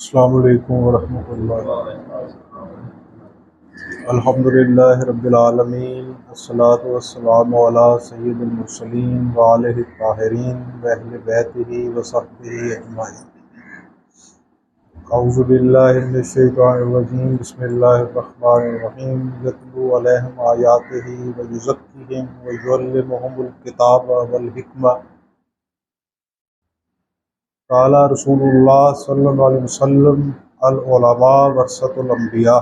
अस्सलामु अलैकुम वरहमतुल्लाहि। अल्हम्दुलिल्लाहि रब्बिल आलमीन, अस्सलातु वस्सलामु अला सय्यिदिल मुरसलीन व आलिहि ताहिरीन व अहलि बैतिही व सहबिही अजमाइन। औज़ु बिल्लाहि मिनश शैतानिर रजीम, बिस्मिल्लाहिर रहमानिर रहीम। यत्लू अलैहिम आयातिही व युज़क्किहिम व युअल्लिमुहुमुल किताब वल हिकमा। क़ाला रसूलुल्लाह सल्लल्लाहु अलैहि वसल्लम, अल उलमा वरसतुल अंबिया।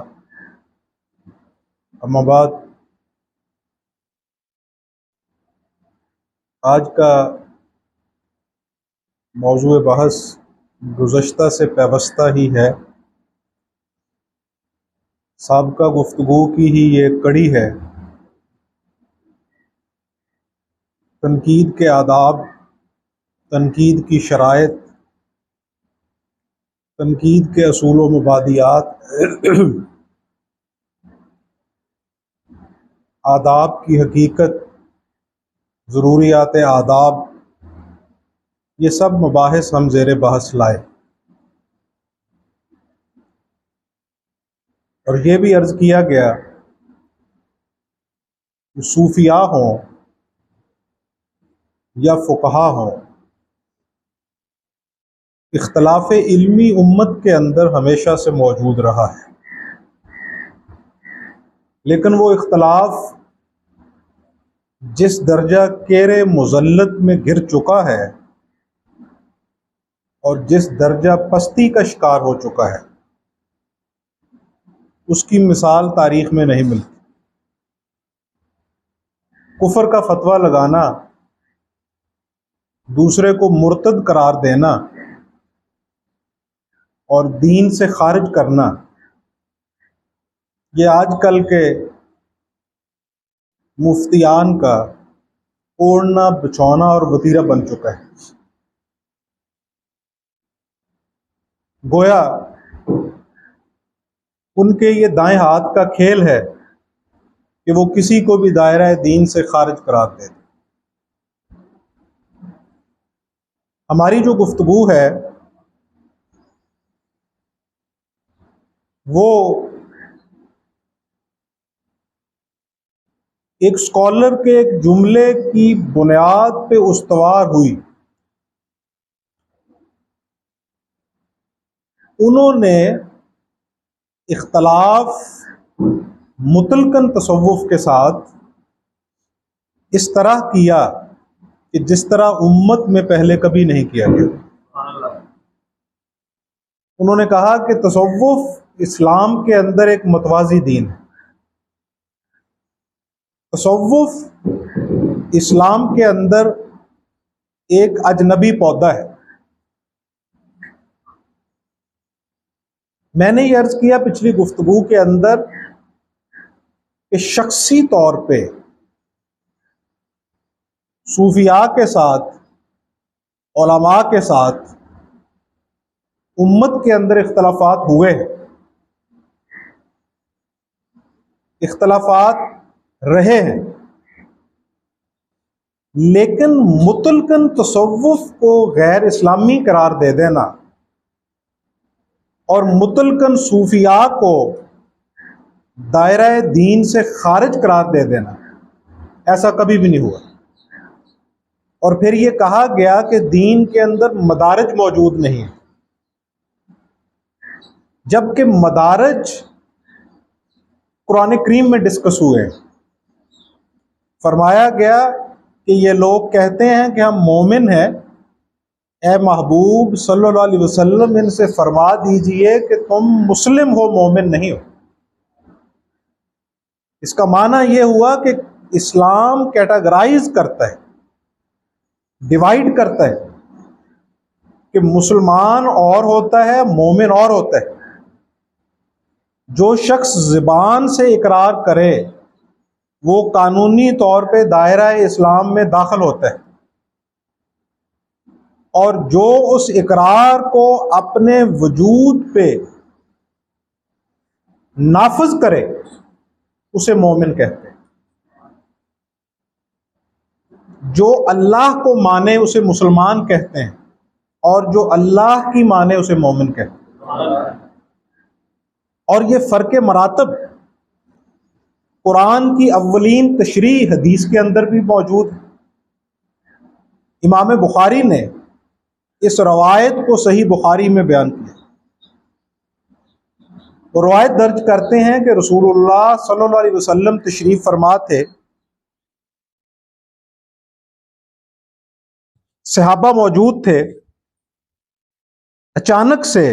अम्मा बाद, आज का मौज़ूए बहस गुज़श्ता से पैवस्ता ही है। साबिक़ा गुफ्तगू की ही ये कड़ी है। तनकीद के आदाब, तनकीद की शराइत, तनकीद के असूल व मुबादियात, आदाब की हकीकत, ज़रूरियात आदाब, ये सब मबाहिस हम ज़ेर बहस लाए। और ये भी अर्ज़ किया गया कि सूफिया हों या फ़ुक़हा हों, इख्तलाफ इल्मी उम्मत के अंदर हमेशा से मौजूद रहा है, लेकिन वो इख्तलाफ जिस दर्जा केरे मुज़ल्लत में गिर चुका है और जिस दर्जा पस्ती का शिकार हो चुका है, उसकी मिसाल तारीख़ में नहीं मिलती। कुफ्र का फतवा लगाना, दूसरे को मुर्तद करार देना और दीन से खारिज करना, ये आजकल के मुफ्तियान का ओढ़ना बिछौना और वतीरा बन चुका है। गोया उनके ये दाएं हाथ का खेल है कि वो किसी को भी दायरा दीन से खारिज करार देते। हमारी जो गुफ्तगू है वो एक स्कॉलर के एक जुमले की बुनियाद पे उस्तवार हुई। उन्होंने इख्तलाफ मुतलकन तसव्वुफ के साथ इस तरह किया कि जिस तरह उम्मत में पहले कभी नहीं किया गया। उन्होंने कहा कि तसव्वुफ इस्लाम के अंदर एक मतवाज़ी दीन है। तसव्वुफ इस्लाम के अंदर एक अजनबी पौधा है। मैंने ये अर्ज किया पिछली गुफ्तगू के अंदर कि शख्सी तौर पे सूफिया के साथ, उलमा के साथ उम्मत के अंदर इख्तलाफात हुए हैं, इख्तलाफात रहे हैं, लेकिन मुतलकन तसव्वुफ को गैर इस्लामी करार दे देना और मुतलकन सूफिया को दायरा दीन से खारिज करार दे देना, ऐसा कभी भी नहीं हुआ। और फिर ये कहा गया कि दीन के अंदर मदारिज मौजूद नहीं है, जबकि मदारिज कुरान करीम में डिस्कस हुए। फरमाया गया कि ये लोग कहते हैं कि हम मोमिन हैं, ए महबूब सल्लल्लाहु अलैहि वसल्लम इनसे फरमा दीजिए कि तुम मुस्लिम हो, मोमिन नहीं हो। इसका माना यह हुआ कि इस्लाम कैटेगराइज करता है, डिवाइड करता है कि मुसलमान और होता है, मोमिन और होता है। जो शख्स ज़बान से इकरार करे वो कानूनी तौर पे दायरा इस्लाम में दाखिल होता है, और जो उस इकरार को अपने वजूद पे नाफिज करे उसे मोमिन कहते हैं। जो अल्लाह को माने उसे मुसलमान कहते हैं, और जो अल्लाह की माने उसे मोमिन कहते हैं। और ये फ़र्क मरातब कुरान की अव्वलीन तशरीह हदीस के अंदर भी मौजूद है। इमाम बुखारी ने इस रवायत को सही बुखारी में बयान किया। वो रवायत दर्ज करते हैं कि रसूलुल्लाह सल्लल्लाहु अलैहि वसल्लम तशरीफ फरमा थे, सहाबा मौजूद थे, अचानक से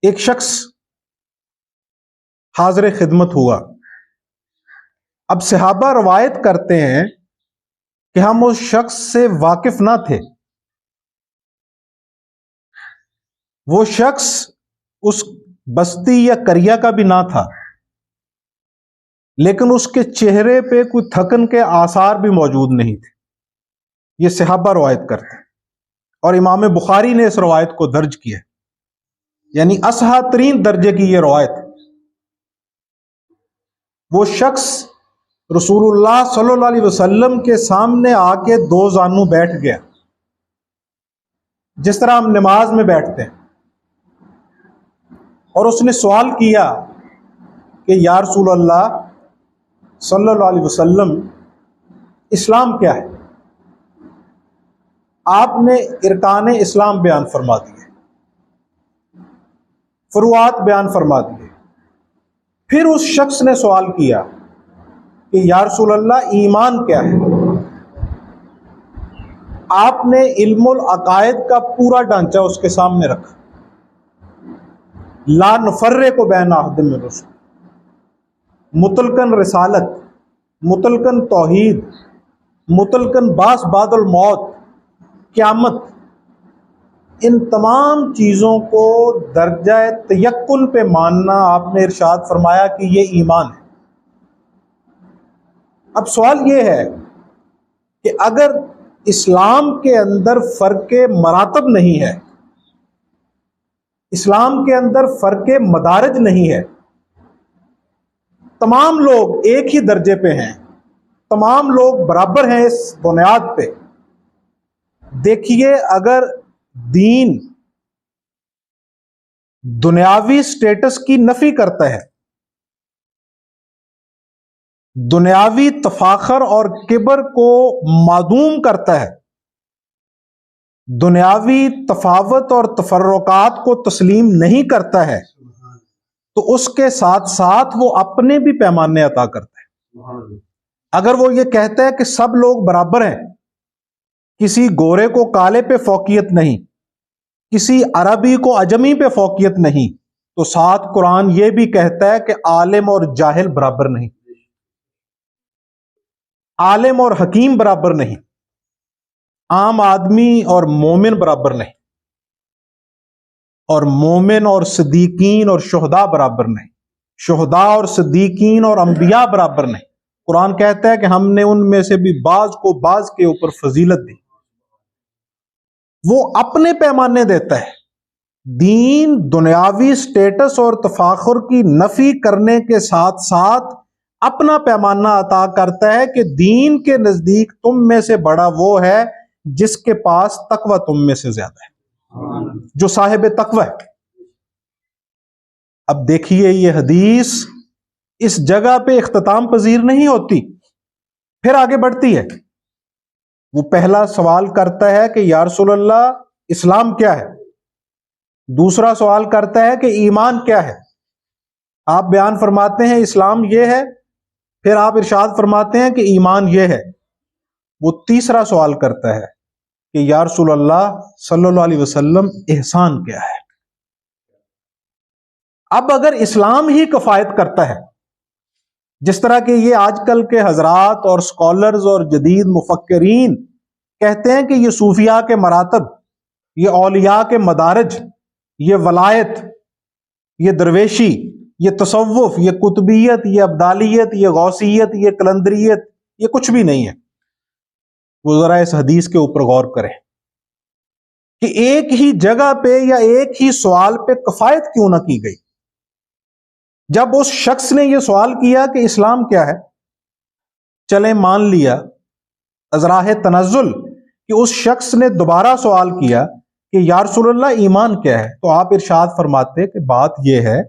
एक शख्स हाजिर खिदमत हुआ। अब सहाबा रवायत करते हैं कि हम उस शख्स से वाकिफ ना थे। वो शख्स उस बस्ती या करिया का भी ना था, लेकिन उसके चेहरे पे कोई थकन के आसार भी मौजूद नहीं थे। ये सहाबा रवायत करते हैं और इमाम बुखारी ने इस रवायत को दर्ज किया, यानी असहा तरीन दर्जे की ये रवायत है। वो शख्स रसूलुल्लाह सल्लल्लाहु अलैहि वसल्लम के सामने आके दो जानू बैठ गया, जिस तरह हम नमाज में बैठते हैं, और उसने सवाल किया कि या रसूलल्लाह सल्लल्लाहु अलैहि वसल्लम, इस्लाम क्या है? आपने इरकान इस्लाम बयान फरमा दिए, फुरुआत बयान फरमा दिए। फिर उस शख्स ने सवाल किया कि या रसूलल्लाह ईमान क्या है? आपने इल्मुल अकायद का पूरा ढांचा उसके सामने रखा। ला नुफर्रे को बैन अहदिम मिन रुsul, मुतलकन रिसालत, मुतलकन तौहीद, मुतलकन बास बादल मौत, क़यामत, इन तमाम चीज़ों को दर्जा तयक्कुन पे मानना, आपने इरशाद फरमाया कि ये ईमान है। अब सवाल ये है कि अगर इस्लाम के अंदर फ़र्क मरातब नहीं है, इस्लाम के अंदर फ़र्क मदारज नहीं है, तमाम लोग एक ही दर्जे पे हैं, तमाम लोग बराबर हैं इस बुनियाद पे। देखिए, अगर दीन दुनियावी स्टेटस की नफी करता है, दुनियावी तफाखर और किबर को मादूम करता है, दुनियावी तफावत और तफर्रुकात को तस्लीम नहीं करता है, तो उसके साथ साथ वो अपने भी पैमाने अता करता है। अगर वो ये कहता है कि सब लोग बराबर हैं, किसी गोरे को काले पे फौकियत नहीं, किसी अरबी को अजमी पे फौकियत नहीं, तो साथ कुरान ये भी कहता है कि आलिम और जाहिल बराबर नहीं, आलिम और हकीम बराबर नहीं, आम आदमी और मोमिन बराबर नहीं, और मोमिन और सिद्दीकीन और शुहदा बराबर नहीं, शुहदा और सिद्दीकीन और अंबिया बराबर नहीं। कुरान कहता है कि हमने उनमें से भी बाज को बाज के ऊपर फजीलत दी। वो अपने पैमाने देता है। दीन दुनियावी स्टेटस और तफाखुर की नफी करने के साथ साथ अपना पैमाना अता करता है कि दीन के नजदीक तुम में से बड़ा वो है जिसके पास तकवा तुम में से ज्यादा है, जो साहिब तकवा है। अब देखिए, ये हदीस इस जगह पे इख्तिताम पजीर नहीं होती, फिर आगे बढ़ती है। वो पहला सवाल करता है कि या रसूलल्लाह इस्लाम क्या है, दूसरा सवाल करता है कि ईमान क्या है। आप बयान फरमाते हैं इस्लाम ये है, फिर आप इरशाद फरमाते हैं कि ईमान ये है। वो तीसरा सवाल करता है कि या रसूलल्लाह सल्लल्लाहु अलैहि वसल्लम एहसान क्या है। अब अगर इस्लाम ही कफायत करता है, जिस तरह के ये आजकल के हजरात और स्कॉलर्स और जदीद मुफक्किरीन कहते हैं कि ये सूफिया के मरातब, ये औलिया के मदारज, ये वलायत, ये दरवेशी, ये तसव्वुफ, ये कुतुबियत, ये अब्दालियत, ये गौसियत, ये कलंदरियत, ये कुछ भी नहीं है। वो जरा इस हदीस के ऊपर गौर करें कि एक ही जगह पे या एक ही सवाल पे कफायत क्यों ना की गई। जब उस शख्स ने यह सवाल किया कि इस्लाम क्या है, चले मान लिया अजराह तनज़ुल कि उस शख्स ने दोबारा सवाल किया कि या रसूलल्लाह ईमान क्या है, तो आप इरशाद फरमाते कि बात यह है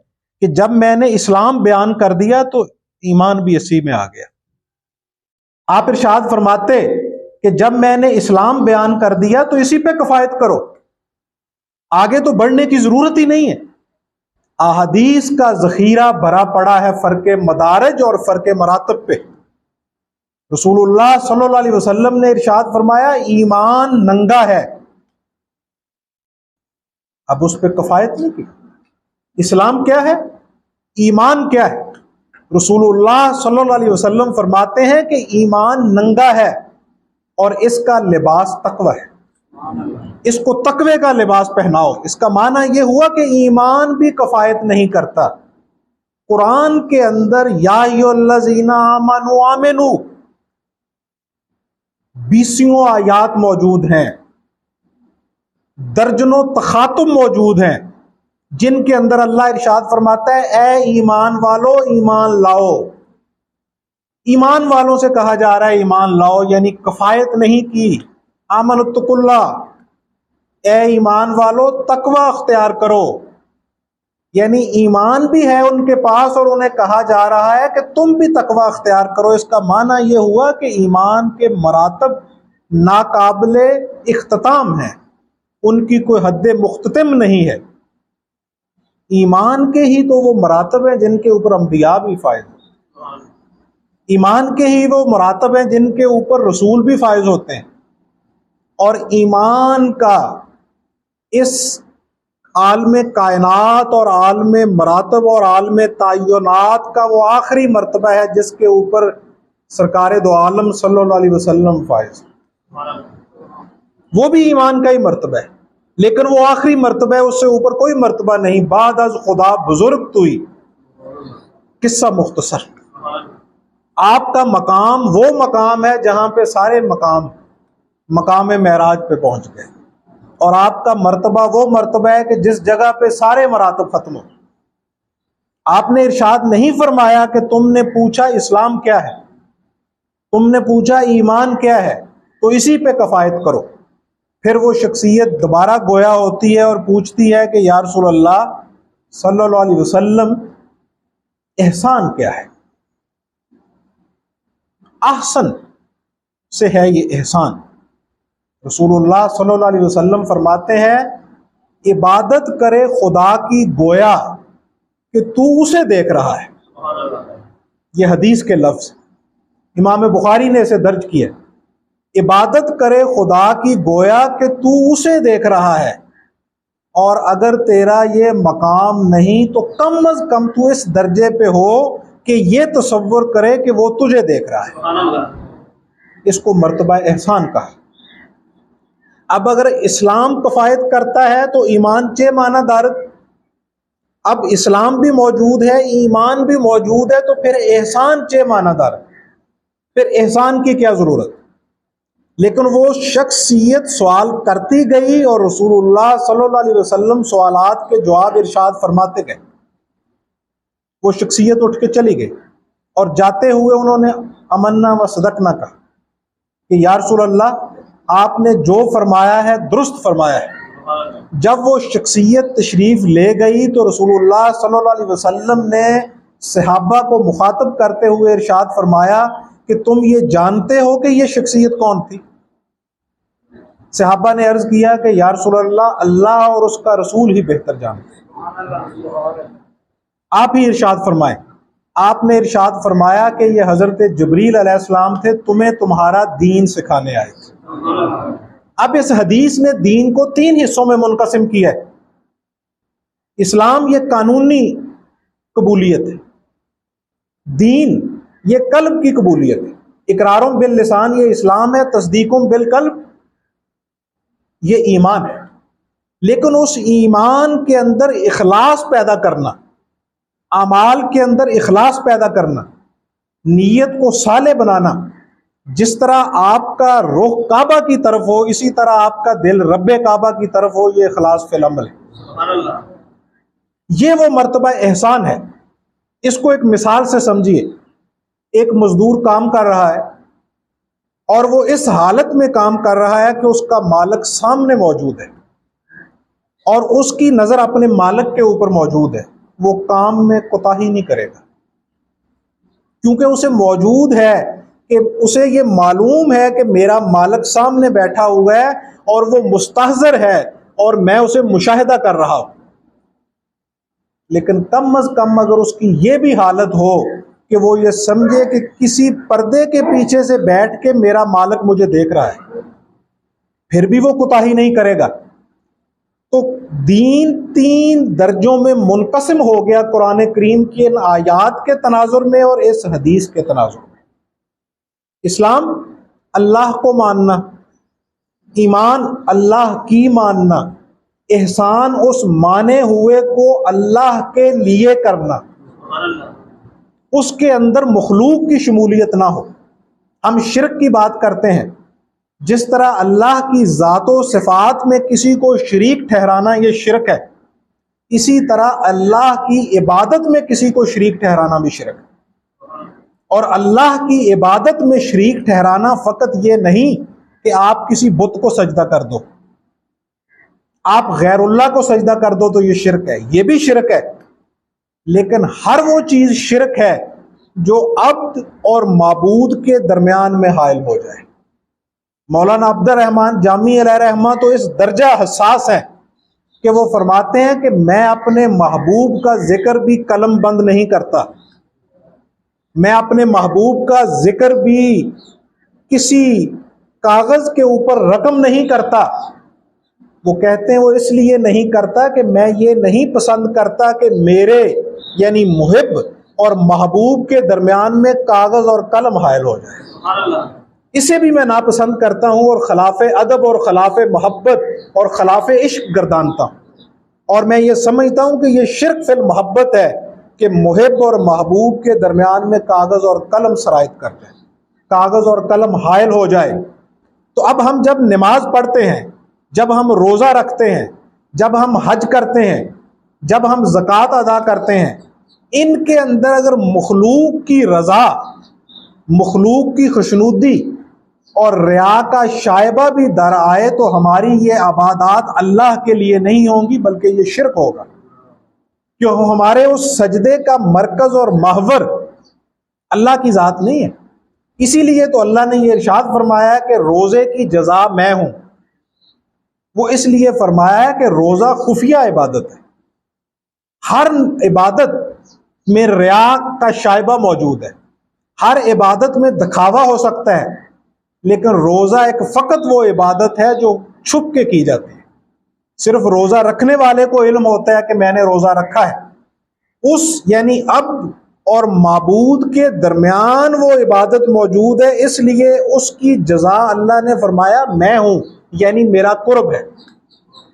कि जब मैंने इस्लाम बयान कर दिया तो ईमान भी इसी में आ गया। आप इरशाद फरमाते कि जब मैंने इस्लाम बयान कर दिया तो इसी पे कफायत करो, आगे तो बढ़ने की जरूरत ही नहीं है। अहादीस का जखीरा भरा पड़ा है फर्क मदारज और फर्क मरातब पे। रसूलुल्लाह सल्लल्लाहु अलैहि वसल्लम ने इरशाद फरमाया ईमान नंगा है, अब उस पर कफायत नहीं की। इस्लाम क्या है, ईमान क्या है? रसूलुल्लाह सल्लल्लाहु अलैहि वसल्लम फरमाते हैं कि ईमान नंगा है और इसका लिबास तकवा है, इसको तकवे का लिबास पहनाओ। इसका माना यह हुआ कि ईमान भी कफायत नहीं करता। कुरान के अंदर या अय्युहल्लज़ीना आमनू आमिनू 20 आयात मौजूद हैं, दर्जनों तखातुम मौजूद हैं, जिनके अंदर अल्लाह इरशाद फरमाता है ए ईमान वालो ईमान लाओ। ईमान वालों से कहा जा रहा है ईमान लाओ, यानी कफायत नहीं की। आमनुत्तकुल्ला, ए ईमान वालो तकवा अख्तियार करो, यानी ईमान भी है उनके पास और उन्हें कहा जा रहा है कि तुम भी तकवा अख्तियार करो। इसका माना यह हुआ कि ईमान के मरातब नाकाबिले इख्तिताम हैं, उनकी कोई हद मुख्ततिम नहीं है। ईमान के ही तो वो मरातब हैं जिनके ऊपर अंबिया भी फायज, ईमान के ही वो मरातब हैं जिनके ऊपर रसूल भी फायज होते हैं। और ईमान का इस आलम कायनात और आलम मरातब और आलम तायुनात का वो आखिरी मर्तबा है जिसके ऊपर सरकार दो आलम सल्लल्लाहु अलैहि वसल्लम फायज, वो भी ईमान का ही मर्तबा है, लेकिन वो आखिरी मर्तबा है, उससे ऊपर कोई मर्तबा नहीं। बाद अज खुदा बुजुर्ग तुई, किस्सा मुख्तसर। आपका मकाम वो मकाम है जहां पे सारे मकाम मेराज पे पहुंच गए, और आपका मर्तबा वो मर्तबा है कि जिस जगह पे सारे मरातब खत्म हो। आपने इरशाद नहीं फरमाया कि तुमने पूछा इस्लाम क्या है, तुमने पूछा ईमान क्या है, तो इसी पे कफायत करो। फिर वो शख्सियत दोबारा गोया होती है और पूछती है कि या रसूलल्लाह सल्लल्लाहु अलैहि वसल्लम एहसान क्या है? अहसन से है ये एहसान। रसूलुल्लाह सल्लल्लाहु अलैहि वसल्लम फरमाते हैं इबादत करे खुदा की गोया कि तू उसे देख रहा है। ये हदीस के लफ्ज इमाम बुखारी ने इसे दर्ज किया। इबादत करे खुदा की गोया कि तू उसे देख रहा है, और अगर तेरा ये मकाम नहीं तो कम अज कम तू इस दर्जे पे हो कि ये तसव्वुर करे कि वो तुझे देख रहा है। इसको मर्तबा एहसान कहा। अब अगर इस्लाम कफायत करता है तो ईमान चे माना दारत। अब इस्लाम भी मौजूद है, ईमान भी मौजूद है, तो फिर एहसान चे माना दारत, फिर एहसान की क्या जरूरत? लेकिन वो शख्सियत सवाल करती गई और रसूलुल्लाह सल्लल्लाहु अलैहि वसल्लम सवालात के जवाब इरशाद फरमाते गए। वो शख्सियत उठ के चली गई और जाते हुए उन्होंने अमन्ना व सदकना कहा कि या रसूलल्लाह आपने जो फरमाया है दुरुस्त फरमाया है। जब वो शख्सियत तशरीफ ले गई तो रसूलुल्लाह सल्लल्लाहु अलैहि वसल्लम ने सहाबा को मुखातब करते हुए इरशाद फरमाया कि तुम ये जानते हो कि ये शख्सियत कौन थी? सहाबा ने अर्ज किया कि या रसूलल्लाह अल्लाह और उसका रसूल ही बेहतर जानते, आप ही इरशाद फरमाएं। आपने इरशाद फरमाया कि ये हजरत जिब्रील अलैहिस्सलाम थे, तुम्हें तुम्हारा दीन सिखाने आए थे। अब इस हदीस ने दीन को 3 हिस्सों में मुनकसिम किया है। इस्लाम ये कानूनी कबूलियत है, दीन ये कल्ब की कबूलियत है। इकरारुम बिल लिसान ये इस्लाम है, तस्दीकुम बिल कल्ब ये ईमान है। लेकिन उस ईमान के अंदर इखलास पैदा करना, आमाल के अंदर इखलास पैदा करना, नीयत को साले बनाना, जिस तरह आपका रुख काबा की तरफ हो इसी तरह आपका दिल रब्बे काबा की तरफ हो, ये इखलास फिल अमल है। ये वो मर्तबा एहसान है। इसको एक मिसाल से समझिए। एक मजदूर काम कर रहा है और वो इस हालत में काम कर रहा है कि उसका मालिक सामने मौजूद है, और उसकी नज़र अपने मालिक के ऊपर मौजूद है, वो काम में कोताही नहीं करेगा, क्योंकि उसे मौजूद है कि उसे ये मालूम है कि मेरा मालिक सामने बैठा हुआ है और वो मुस्तहज़र है और मैं उसे मुशाहिदा कर रहा हूं। लेकिन कम अज कम अगर उसकी ये भी हालत हो कि वो ये समझे कि किसी पर्दे के पीछे से बैठ के मेरा मालिक मुझे देख रहा है, फिर भी वो कोताही नहीं करेगा। तो दीन 3 दर्जों में मुनकसिम हो गया कुरान करीम की इन आयात के तनाजुर में और इस हदीस के तनाजुर में। इस्लाम अल्लाह को मानना, ईमान अल्लाह की मानना, एहसान उस माने हुए को अल्लाह के लिए करना, उसके अंदर मखलूक की शमूलियत ना हो। हम शिरक की बात करते हैं, जिस तरह अल्लाह की ज़ातो सिफ़ात में किसी को शरीक ठहराना ये शिरक है, इसी तरह अल्लाह की इबादत में किसी को शरीक ठहराना भी शिरक है। और अल्लाह की इबादत में शरीक ठहराना फ़कत ये नहीं कि आप किसी बुत को सजदा कर दो, आप गैरुल्लाह को सजदा कर दो तो ये शिरक है, ये भी शिरक है। लेकिन हर वो चीज़ शिरक है जो अब्द और माबूद के दरमियान में हायल हो जाए। मौलाना अब्दुर रहमान जामी अलैहिर्रहमा तो इस दर्जा हसास है कि वो फरमाते हैं कि मैं अपने महबूब का जिक्र भी कलम बंद नहीं करता, मैं अपने महबूब का जिक्र भी किसी कागज़ के ऊपर रकम नहीं करता। वो कहते हैं वो इसलिए नहीं करता कि मैं ये नहीं पसंद करता कि मेरे यानी मुहिब और महबूब के दरमियान में कागज़ और कलम हायल हो जाए, इसे भी मैं नापसंद करता हूँ और खिलाफ अदब और खिलाफ मोहब्बत और खिलाफ इश्क गर्दानता हूँ। और मैं ये समझता हूँ कि ये शिर्क फिल मोहब्बत है कि मुहिब और महबूब के दरमियान में कागज़ और कलम सरायत कर जाए, कागज़ और कलम हायल हो जाए। तो अब हम जब नमाज पढ़ते हैं, जब हम रोज़ा रखते हैं, जब हम हज करते हैं, जब हम ज़कात अदा करते हैं, इनके अंदर अगर मखलूक की रज़ा, मखलूक की खुशनुदी और रिया का शायबा भी दर आए तो हमारी ये इबादत अल्लाह के लिए नहीं होंगी बल्कि ये शिरक होगा, क्यों हमारे उस सजदे का मरकज़ और महवर अल्लाह की ज़ात नहीं है। इसीलिए तो अल्लाह ने ये इरशाद फरमाया है कि रोज़े की जज़ा मैं हूँ। वो इसलिए फरमाया है कि रोज़ा खुफिया इबादत है, हर इबादत में रिया का शायबा मौजूद है, हर इबादत में दिखावा हो सकता है, लेकिन रोज़ा एक फ़कत वो इबादत है जो छुप के की जाती है। सिर्फ रोज़ा रखने वाले को इल्म होता है कि मैंने रोज़ा रखा है, उस यानी अब और माबूद के दरमियान वो इबादत मौजूद है, इसलिए उसकी जज़ा अल्लाह ने फरमाया मैं हूँ, यानी मेरा कुर्ब है।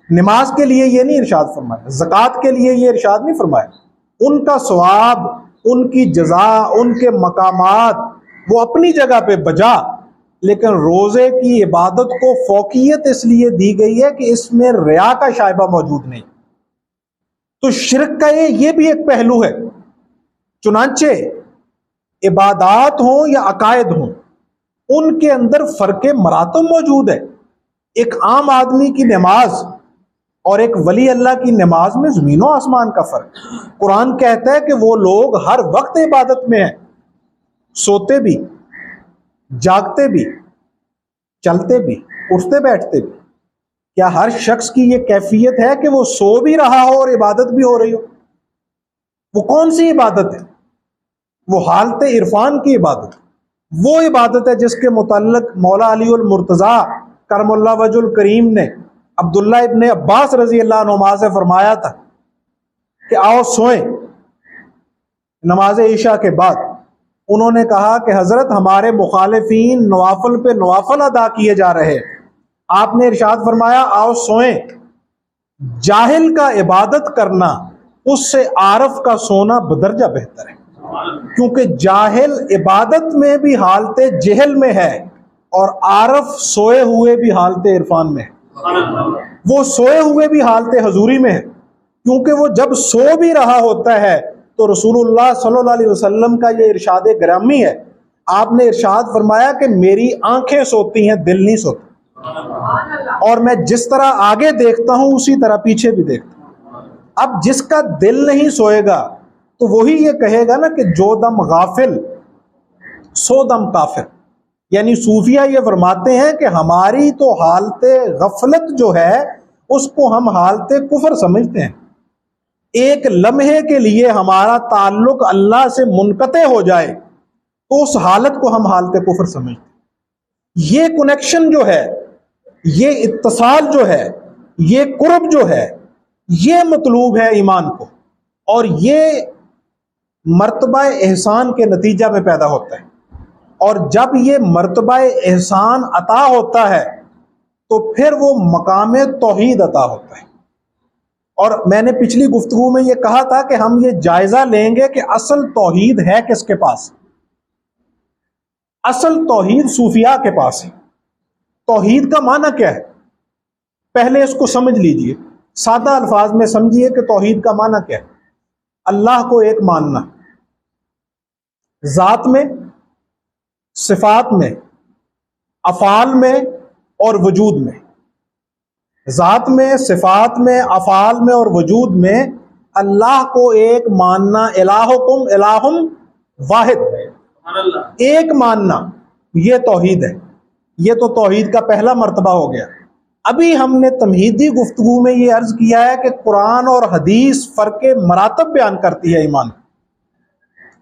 नमाज के लिए ये नहीं इरशाद फरमाया, ज़कात के लिए ये इरशाद नहीं फरमाया। उनका सवाब, उनकी जज़ा, उनके मकामात वो अपनी जगह पे बजा, लेकिन रोज़े की इबादत को फ़ौकियत इसलिए दी गई है कि इसमें रिया का शायबा मौजूद नहीं। तो शिरक का ये भी एक पहलू है। चुनांचे इबादात हों या अकायद हों, उनके अंदर फ़र्क मरातब मौजूद है। एक आम आदमी की नमाज और एक वली अल्लाह की नमाज में ज़मीनों आसमान का फ़र्क। कुरान कहता है कि वो लोग हर वक्त इबादत में हैं, सोते भी, जागते भी, चलते भी, उठते बैठते भी। क्या हर शख्स की ये कैफियत है कि वो सो भी रहा हो और इबादत भी हो रही हो? वो कौन सी इबादत है? वो हालत इरफान की इबादत, वो इबादत है जिसके मुतल्लिक मौला अली उल मुर्तज़ा करमुल्लाह वजुल करीम ने अब्दुल्ला इब्ने अब्बास रजी अल्लाह अन्हुमा से फरमाया था कि आओ सोएं नमाज ईशा के बाद। उन्होंने कहा कि हजरत हमारे मुखालिफीन नवाफल पे नवाफल अदा किए जा रहे हैं। आपने इरशाद फरमाया आओ सोएं। जाहिल का इबादत करना उससे आरफ का सोना बदरजा बेहतर है, क्योंकि जाहिल इबादत में भी हालत जहल में है और आरफ सोए हुए भी हालत इरफान में है। वो सोए हुए भी हालत हजूरी में है, क्योंकि वो जब सो भी रहा होता है तो रसूलुल्लाह सल्लल्लाहु अलैहि वसल्लम का ये इरशाद ग्रामी है। आपने इरशाद फरमाया कि मेरी आंखें सोती हैं, दिल नहीं सोता। और मैं जिस तरह आगे देखता हूं उसी तरह पीछे भी देखता हूं। अब जिसका दिल नहीं सोएगा तो वही ये कहेगा ना कि जो दम गाफिल सो दम काफिर। यानी सूफिया ये फरमाते हैं कि हमारी तो हालते गफलत जो है उसको हम हालते कुफर समझते हैं। एक लम्हे के लिए हमारा ताल्लुक अल्लाह से मुनक़ते हो जाए तो उस हालत को हम हालते कुफर समझते हैं। ये कनेक्शन जो है, ये इत्तसाल जो है, ये कुर्ब जो है, ये मतलूब है ईमान को, और ये मर्तबा एहसान के नतीजा में पैदा होता है। और जब ये मर्तबा एहसान अता होता है तो फिर वो मकाम तौहीद अता होता है। और मैंने पिछली गुफ्तगू में ये कहा था कि हम ये जायजा लेंगे कि असल तौहीद है किसके पास। असल तौहीद सूफिया के पास है। तौहीद का माना क्या है, पहले इसको समझ लीजिए, सादा अल्फाज में समझिए कि तौहीद का माना क्या है। अल्लाह को एक मानना, ज़ात में, सिफात में, अफ़ाल में और वजूद में। ज़ात में, सिफात में, अफ़ाल में और वजूद में अल्लाह को एक मानना। इलाहुकुम इलाहुम वाहिद, एक मानना, ये तौहीद है। ये तो तौहीद का पहला मर्तबा हो गया। अभी हमने तमहीदी गुफ्तगू में ये अर्ज किया है कि कुरान और हदीस फ़र्क मरातब बयान करती है ईमान।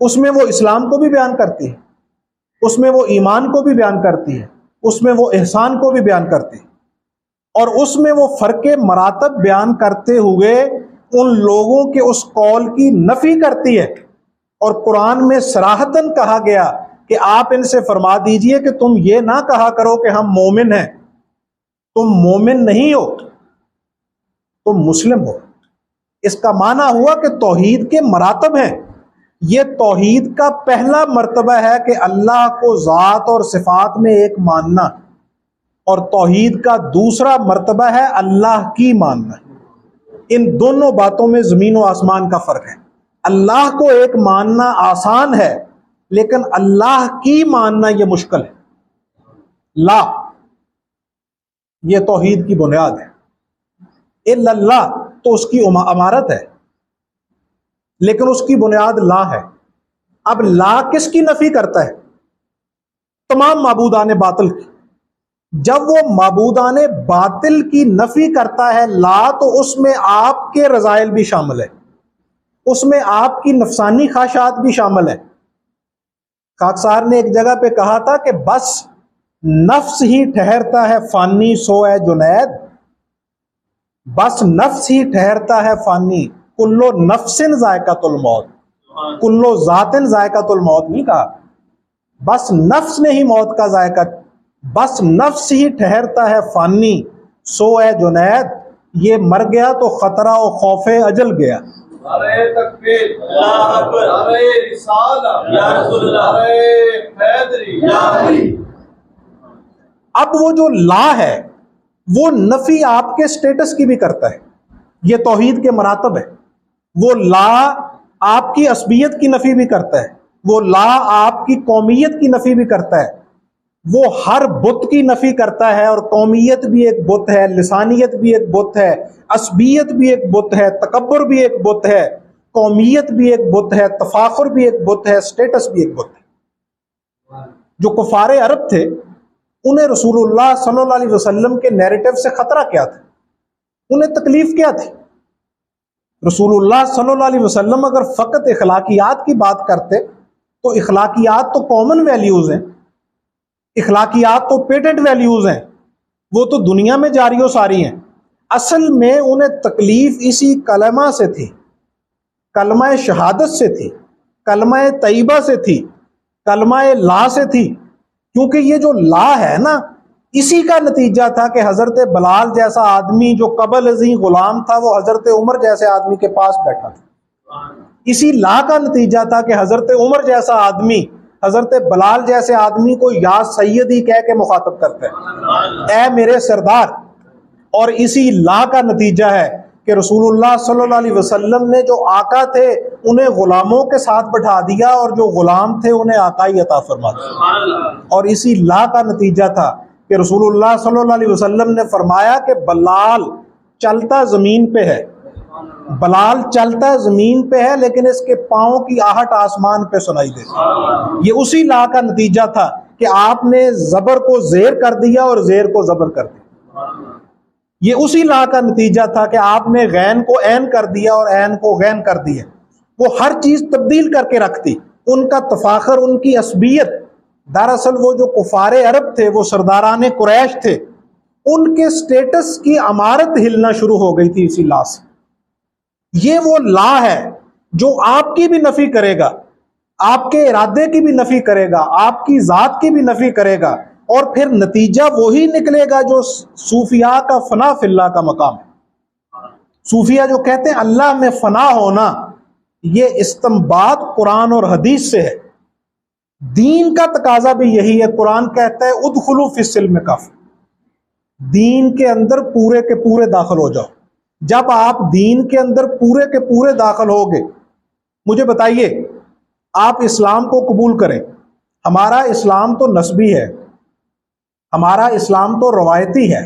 उसमें वो इस्लाम को भी बयान करती है, उसमें वो ईमान को भी बयान करती है, उसमें वो एहसान को भी बयान करती है, और उसमें वो फ़र्क मरातब बयान करते हुए उन लोगों के उस कौल की नफ़ी करती है। और कुरान में सराहतन कहा गया कि आप इनसे फरमा दीजिए कि तुम ये ना कहा करो कि हम मोमिन हैं। तुम मोमिन नहीं हो, तुम मुस्लिम हो। इसका माना हुआ कि तौहीद के मरातब हैं। ये तौहीद का पहला मर्तबा है कि अल्लाह को ज़ात और सिफात में एक मानना, और तौहीद का दूसरा मर्तबा है अल्लाह की मानना। इन दोनों बातों में ज़मीन और आसमान का फ़र्क है। अल्लाह को एक मानना आसान है, लेकिन अल्लाह की मानना यह मुश्किल है। ला, ये तौहीद की बुनियाद है। इल्लल्लाह तो उसकी अमारत है, लेकिन उसकी बुनियाद ला है। अब ला किसकी नफी करता है? तमाम माबूदाने बातिल की। जब वो माबूदाने बातिल की नफी करता है ला, तो उसमें आपके रज़ाइल भी शामिल है, उसमें आपकी नफसानी ख्वाहिशात भी शामिल है। खाकसार ने एक जगह पे कहा था कि बस नफ्स ही ठहरता है फानी सो है जुनैद, बस नफ्स ही ठहरता है फानी, कुल्लो नफ्सिन जायकातुल मौत, कुल्लो जातिन जायकातुल मौत नहीं कहा। बस नफ्स ने ही मौत का जायका, बस नफ्स ही ठहरता है फानी सो है जुनैद, ये मर गया तो खतरा और खौफे अजल गया। अरे तकबीर, अल्लाह अकबर, अरे रिसाला या रसूलल्लाह, अरे हैदरी या अली। अब वो जो ला है वो नफी आपके स्टेटस की भी करता है। ये तौहीद के मरातब है। वो ला आपकी असबियत की नफी भी करता है, वो ला आपकी कौमियत की नफी भी करता है, वो हर बुत की नफी करता है। और कौमियत भी एक बुत है, लिसानियत भी एक बुत है, असबियत भी एक बुत है, तकब्बुर भी एक बुत है, कौमियत भी एक बुत है, तफाखुर भी एक बुत है, स्टेटस भी एक बुत है। जो कुफारे अरब थे उन्हें रसूलुल्लाह सल्लल्लाहु अलैहि वसल्लम के नैरेटिव से खतरा क्या था, उन्हें तकलीफ क्या थी? रसूलुल्लाह सल्लल्लाहु अलैहि वसल्लम अगर फ़कत इखलाकियात की बात करते तो इखलाकियात तो कॉमन वैल्यूज़ हैं, इखलाकियात तो पेटेंट वैल्यूज़ हैं, वो तो दुनिया में जारी सारी हैं। असल में उन्हें तकलीफ इसी कलमा से थी, कलमा शहादत से थी, कलमा तैयबा से थी, कलमा ला से थी। क्योंकि ये जो ला है ना, इसी का नतीजा था कि हज़रत बलाल जैसा आदमी जो कबल अज़ीं गुलाम था वो हज़रत उमर जैसे आदमी के पास बैठा था। इसी ला का नतीजा था कि हज़रत उमर जैसा आदमी हज़रत बलाल जैसे आदमी को या सैयदी कह के मुखातब करते हैं, ए मेरे सरदार। और इसी ला का नतीजा है कि रसूलुल्लाह सल्लल्लाहु अलैहि वसल्लम ने जो आका थे उन्हें गुलामों के साथ बैठा दिया, और जो गुलाम थे उन्हें आकाई अता फरमा दिया। और इसी ला का नतीजा था कि रसूलुल्लाह सल्लल्लाहु अलैहि वसल्लम ने फरमाया कि बलाल चलता ज़मीन पे है, बलाल चलता ज़मीन पे है, लेकिन इसके पाँव की आहट आसमान पे सुनाई देती। ये उसी ला का नतीजा था कि आपने ज़बर को ज़ेर कर दिया और ज़ेर को ज़बर कर दिया। ये उसी ला का नतीजा था कि आपने गैन को ऐन कर दिया और ऐन को गैन कर दिया। वो हर चीज़ तब्दील करके रखती। उनका तफाखर, उनकी असबियत, दरअसल वो जो कुफारे अरब थे, वो सरदारान कुरैश थे, उनके स्टेटस की अमारत हिलना शुरू हो गई थी इसी ला से। ये वो ला है जो आपकी भी नफी करेगा, आपके इरादे की भी नफी करेगा, आपकी जात की भी नफी करेगा, और फिर नतीजा वही निकलेगा जो सूफिया का फना फिल्ला का मकाम है। सूफिया जो कहते हैं अल्लाह में फना होना, ये इस्तिंबात कुरान और हदीस से है। दीन का तकाजा भी यही है। कुरान कहता है उदखुलू फिस्सिल्म काफ़ी, दीन के अंदर पूरे के पूरे दाखिल हो जाओ। जब आप दीन के अंदर पूरे के पूरे दाखिल होगे, मुझे बताइए, आप इस्लाम को कबूल करें, हमारा इस्लाम तो नस्बी है, हमारा इस्लाम तो रवायती है।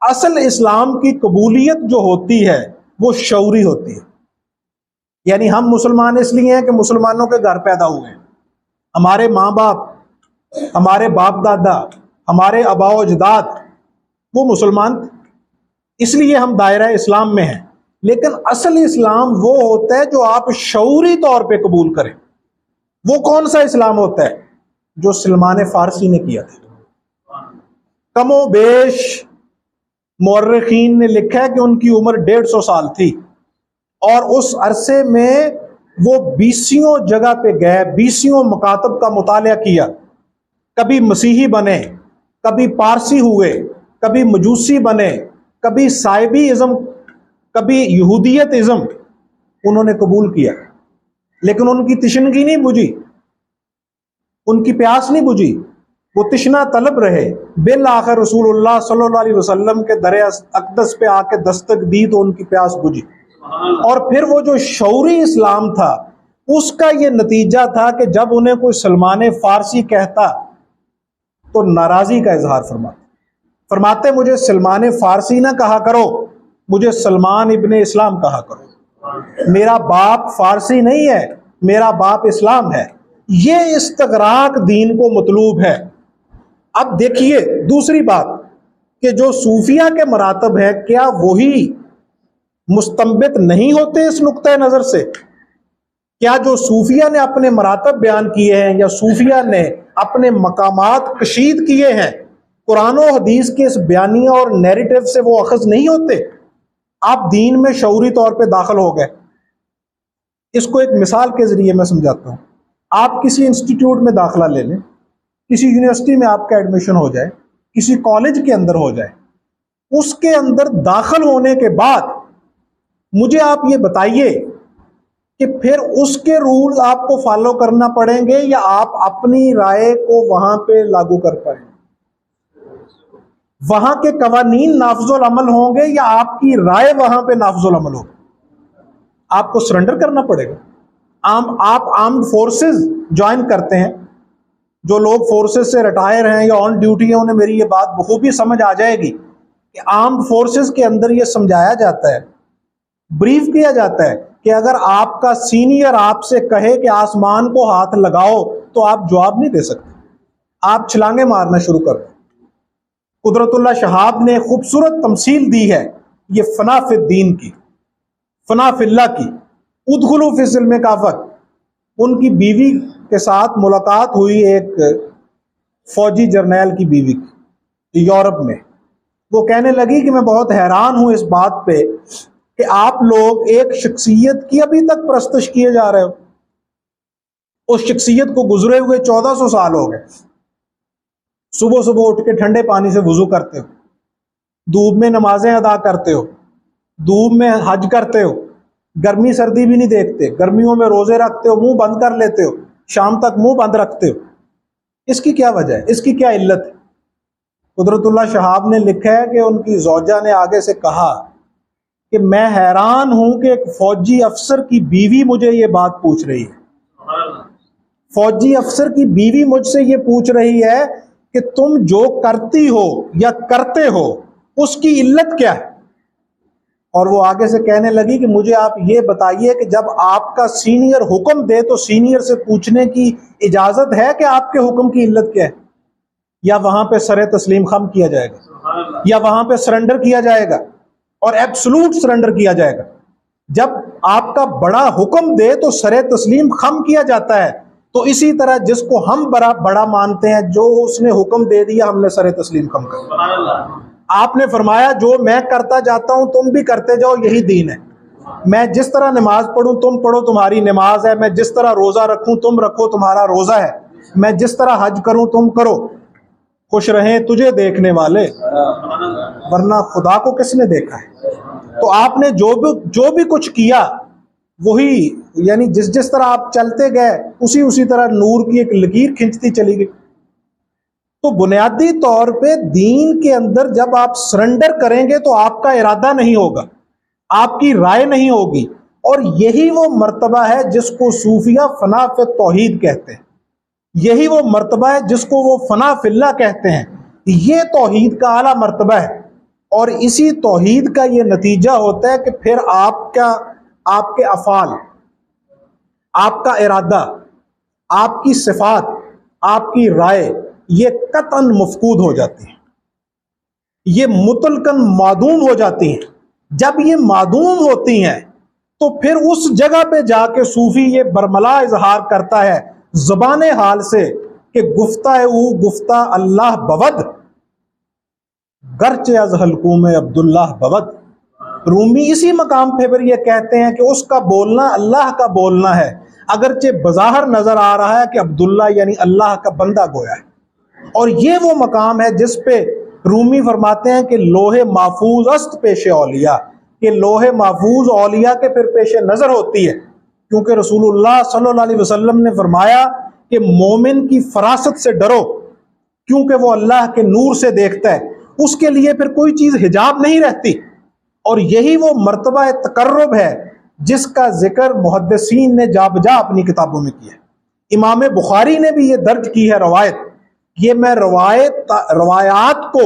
असल इस्लाम की कबूलियत जो होती है वो शऊरी होती है। यानी हम मुसलमान इसलिए हैं कि मुसलमानों के घर पैदा हुए हैं, हमारे माँ बाप, हमारे बाप दादा, हमारे अबाओ अजदाद वो मुसलमान थे, इसलिए हम दायरा इस्लाम में हैं। लेकिन असल इस्लाम वो होता है जो आप शऊरी तौर पे कबूल करें। वो कौन सा इस्लाम होता है? जो सलमान फारसी ने किया था। कमो बेश मुअर्रिखीन ने लिखा है कि उनकी उम्र 150 साल थी, और उस अरसे में वो 20 जगह पे गए, 20 मकातब का मुतालिया किया। कभी मसीही बने, कभी पारसी हुए, कभी मजूसी बने, कभी साइबी इज़म, कभी यहूदियत इज़म उन्होंने कबूल किया। लेकिन उनकी तिश्नगी नहीं बुझी, उनकी प्यास नहीं बुझी, वो तिश्ना तलब रहे। बिल आखिर रसूलुल्लाह सल्लल्लाहु अलैहि वसल्लम के दर अक़दस पे आके दस्तक दी तो उनकी प्यास बुझी। और फिर वो जो शऊरी इस्लाम था, उसका ये नतीजा था कि जब उन्हें कोई सलमान फारसी कहता तो नाराज़ी का इजहार फरमाते मुझे सलमान फारसी ना कहा करो, मुझे सलमान इब्ने इस्लाम कहा करो। मेरा बाप फारसी नहीं है, मेरा बाप इस्लाम है। ये इस्तगराक दीन को मतलूब है। अब देखिए दूसरी बात कि जो सूफिया के मरातब है, क्या वही मुस्तंबित नहीं होते इस नुक्ते नज़र से? क्या जो सूफिया ने अपने मरातब बयान किए हैं या सूफिया ने अपने मकामात कशीद किए हैं, कुरान और हदीस के इस बयानिया और नैरेटिव से वो अखज़ नहीं होते? आप दीन में शऊरी तौर पे दाखिल हो गए। इसको एक मिसाल के ज़रिए मैं समझाता हूँ। आप किसी इंस्टीट्यूट में दाखिला ले लें, किसी यूनिवर्सिटी में आपका एडमिशन हो जाए, किसी कॉलेज के अंदर हो जाए, उसके अंदर दाखिल होने के बाद मुझे आप ये बताइए कि फिर उसके रूल आपको फॉलो करना पड़ेंगे या आप अपनी राय को वहां पे लागू कर पाएंगे? वहां के कवानीन नाफजुल अमल होंगे या आपकी राय वहां पे नाफजुल अमल होगी? आपको सरेंडर करना पड़ेगा। आप आर्म्ड फोर्सेस ज्वाइन करते हैं, जो लोग फोर्सेस से रिटायर हैं या ऑन ड्यूटी हैं, उन्हें मेरी ये बात बखूबी समझ आ जाएगी कि आर्म्ड फोर्सेस के अंदर ये समझाया जाता है, ब्रीफ किया जाता है कि अगर आपका सीनियर आपसे कहे कि आसमान को हाथ लगाओ तो आप जवाब नहीं दे सकते, आप छलांगे मारना शुरू कर दो। कुदरतुल्लाह शहाब ने खूबसूरत तमसील दी है ये फना फिद्दीन की, फना फिल्ला की। उदखुलू फिस्सिल्म काफ़त। उनकी बीवी के साथ मुलाकात हुई एक फौजी जर्नैल की बीवी की यूरोप में। वो कहने लगी कि मैं बहुत हैरान हूं इस बात पे कि आप लोग एक शख्सियत की अभी तक परस्तश किए जा रहे हो। उस शख्सियत को गुजरे हुए 1400 साल हो गए। सुबह सुबह उठ के ठंडे पानी से वुजू करते हो, धूप में नमाजें अदा करते हो, धूप में हज करते हो, गर्मी सर्दी भी नहीं देखते, गर्मियों में रोजे रखते हो, मुंह बंद कर लेते हो, शाम तक मुंह बंद रखते हो। इसकी क्या वजह है? इसकी क्या इल्लत है? कुदरतुल्लाह शहाब ने लिखा है कि उनकी ज़ौजा ने आगे से कहा कि मैं हैरान हूं कि एक फौजी अफसर की बीवी मुझे ये बात पूछ रही है। फौजी अफसर की बीवी मुझसे ये पूछ रही है कि तुम जो करती हो या करते हो उसकी इल्लत क्या है। और वो आगे से कहने लगी कि मुझे आप ये बताइए कि जब आपका सीनियर हुक्म दे तो सीनियर से पूछने की इजाजत है कि आपके हुक्म की इल्लत क्या है, या वहां पे सरे तस्लीम खम किया जाएगा, या वहां पे सरेंडर किया जाएगा और एब्सोल्यूट सरेंडर किया जाएगा। जब आपका बड़ा हुक्म दे तो सरे तस्लीम खम किया जाता है। तो इसी तरह जिसको हम बड़ा मानते हैं, जो उसने हुक्म दे दिया हमने सरे तस्लीम खम कर दिया। आपने फरमाया जो मैं करता जाता हूं तुम भी करते जाओ, यही दीन है। मैं जिस तरह नमाज पढ़ूं तुम पढ़ो, तुम्हारी नमाज है। मैं जिस तरह रोजा रखूं तुम रखो, तुम्हारा रोजा है। मैं जिस तरह हज करूं तुम करो। खुश रहें तुझे देखने वाले, वरना खुदा को किसने देखा है। तो आपने जो भी कुछ किया वही, यानी जिस तरह आप चलते गए उसी तरह नूर की एक लकीर खिंचती चली गई। तो बुनियादी तौर पे दीन के अंदर जब आप सरेंडर करेंगे तो आपका इरादा नहीं होगा, आपकी राय नहीं होगी। और यही वो मर्तबा है जिसको सूफिया फना फे तौहीद कहते हैं। यही वो मर्तबा है जिसको वो फना फिल्ला कहते हैं। ये तौहीद का आला मर्तबा है। और इसी तौहीद का ये नतीजा होता है कि फिर आपके अफ़ाल, आपका इरादा, आपकी सिफात, आपकी राय ये कतन मफकूद हो जाती है, ये मुतलकन मादूम हो जाती हैं। जब ये मादूम होती हैं तो फिर उस जगह पे जाके सूफी ये बरमला इजहार करता है ज़बाने हाल से कि गुफ्ता अल्लाह बवद गर्चे अज हलकूम अब्दुल्लाह बवद। रूमी इसी मकाम पे फिर ये कहते हैं कि उसका बोलना अल्लाह का बोलना है, अगरचे बज़ाहिर नजर आ रहा है कि अब्दुल्ला यानी अल्लाह का बंदा गोया है। और ये वो मकाम है जिस पे रूमी फरमाते हैं कि लोहे महफूज अस्त पेशे औलिया, कि लोहे महफूज औलिया के फिर पेशे नजर होती है। क्योंकि रसूलुल्लाह सल्लल्लाहु अलैहि वसल्लम ने फरमाया कि मोमिन की फरासत से डरो, क्योंकि वो अल्लाह के नूर से देखता है, उसके लिए फिर कोई चीज हिजाब नहीं रहती। और यही वो मर्तबा तकर्रुब है जिसका जिक्र मुहद्दिसीन ने जाबजा अपनी किताबों में किया। इमाम बुखारी ने भी ये दर्ज की है रवायत। ये मैं रवायात को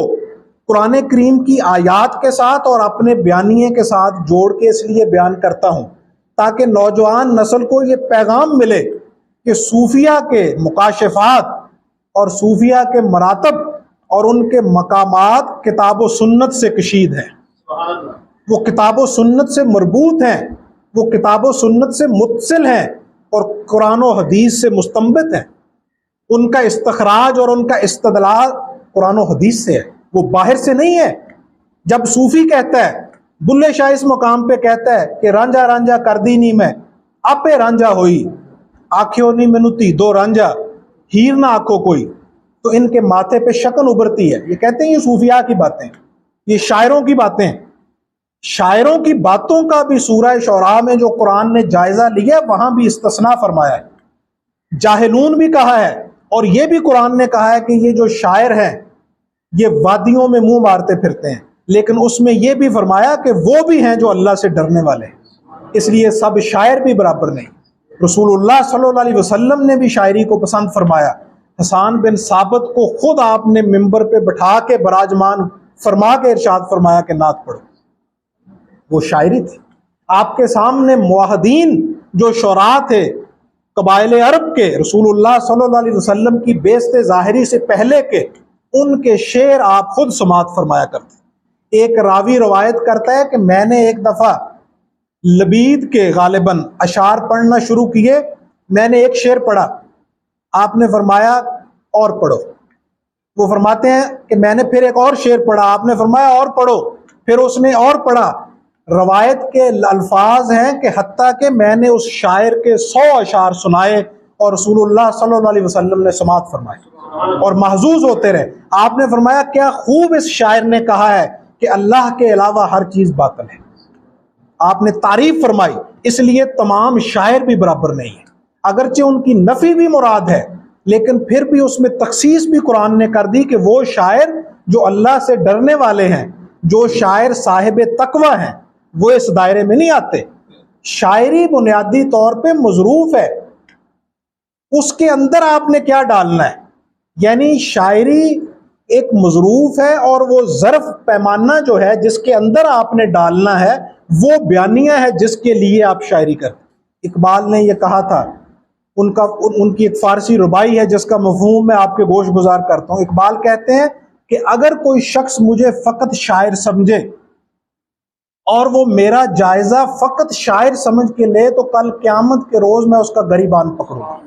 कुरान करीम की आयात के साथ और अपने बयानिए के साथ जोड़ के इसलिए बयान करता हूँ ताकि नौजवान नस्ल को ये पैगाम मिले कि सूफिया के मुकाशफात और सूफिया के मरातब और उनके मकामात किताब व सुन्नत से कशीद हैं। वो किताब व सुन्नत से मरबूत हैं, वो किताब व सुन्नत से मुत्सिल हैं और कुरान व हदीस से मुस्तंबित हैं। उनका इस्तखराज और उनका इस्तदलाल कुरान व हदीस से है, वो बाहर से नहीं है। जब सूफी कहता है, बुल्ले शाह इस मुकाम पे कहता है कि रांझा रांझा कर दी नी मैं आपे रांझा होई, आखियो नी मैनू धी दो रांझा हीर ना आखो कोई, तो इनके माथे पे शकन उभरती है। ये कहते हैं ये सूफिया की बातें, ये शायरों की बातें। शायरों की बातों का भी सूरह शौरा में जो कुरान ने जायजा लिया वहां भी इस्तिस्ना फरमाया है, जाहिलून भी कहा है। और ये भी कुरान ने कहा है कि ये जो शायर हैं ये वादियों में मुंह मारते फिरते हैं, लेकिन उसमें यह भी फरमाया कि वो भी हैं जो अल्लाह से डरने वाले हैं। इसलिए सब शायर भी बराबर नहीं। रसूलुल्लाह सल्लल्लाहु अलैहि वसल्लम ने भी शायरी को पसंद फरमाया। हसन बिन साबित को खुद आपने मिंबर पे बैठा के बराजमान फरमा के इरशाद फरमाया कि नात पढ़ो, वो शायरी थी। आपके सामने मुआहदीन जो शुरा थे कबाइले अरब के, रसूलुल्लाह सल्लल्लाहु अलैहि वसल्लम की बेइज्जती ज़ाहिरी से पहले के, उनके शेर आप खुद समात फरमाया करते। एक रावी रवायत करता है कि मैंने एक दफ़ा लबीद के गालिबन अशार पढ़ना शुरू किए, मैंने एक शेर पढ़ा, आपने फरमाया और पढ़ो। वो फरमाते हैं कि मैंने फिर एक और शेर पढ़ा, आपने फरमाया और पढ़ो, फिर उसने और पढ़ा। रवायत के अल्फाज हैं कि हत्ता कि मैंने उस शायर के 100 अशार सुनाए और रसूलुल्लाह सल्लल्लाहु अलैहि वसल्लम ने समात फरमाए और महजूज होते रहे। आपने फरमाया क्या खूब इस शायर ने कहा है कि अल्लाह के अलावा हर चीज बातिल है। आपने तारीफ फरमाई। इसलिए तमाम शायर भी बराबर नहीं है, अगरचे उनकी नफी भी मुराद है, लेकिन फिर भी उसमें तखसीस भी कुरान ने कर दी कि वो शायर जो अल्लाह से डरने वाले हैं, जो शायर साहिब तकवा हैं, वो इस दायरे में नहीं आते। शायरी बुनियादी तौर पे मजरूफ है, उसके अंदर आपने क्या डालना है यानी शायरी एक मजरूफ है और वो ज़र्फ पैमाना जो है जिसके अंदर आपने डालना है वो बयानिया है जिसके लिए आप शायरी करते। इकबाल ने ये कहा था, उनकी एक फारसी रुबाई है जिसका मफहूम मैं आपके गोश गुजार करता हूँ। इकबाल कहते हैं कि अगर कोई शख्स मुझे फ़कत शायर समझे और वो मेरा जायज़ा फ़कत शायर समझ के ले तो कल क़यामत के रोज़ मैं उसका गरीबान पकड़ूंगा।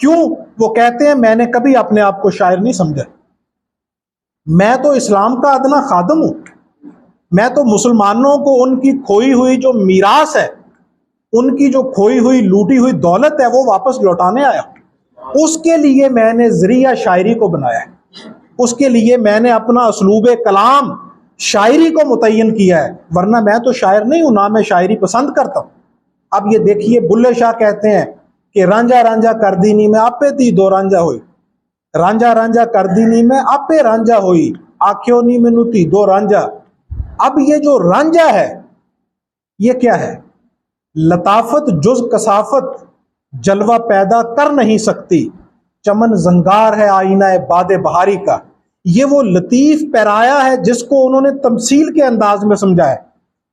क्यों? वो कहते हैं मैंने कभी अपने आप को शायर नहीं समझा, मैं तो इस्लाम का अदना खादम हूँ, मैं तो मुसलमानों को उनकी खोई हुई जो मीरास है, उनकी जो खोई हुई लूटी हुई दौलत है वो वापस लौटाने आया। उसके लिए मैंने ज़रिया शायरी को बनाया है, उसके लिए मैंने अपना असलूब कलाम शायरी को मुतय्यन किया है, वरना मैं तो शायर नहीं हूँ, ना मैं शायरी पसंद करता हूँ। अब ये देखिए, बुल्ले शाह कहते हैं कि रांझा रांझा कर दीनी में आपे दी दो रांझा हुई, रांझा रांझा कर दीनी में आपे रांझा हुई, आख्यो नी मैनू धी दो रांझा। अब ये जो रांझा है ये क्या है? लताफत जुज कसाफत जलवा पैदा कर नहीं सकती, चमन जंगार है आईना बादे बहारी का। ये वो लतीफ पैराया है जिसको उन्होंने तमसील के अंदाज में समझाया।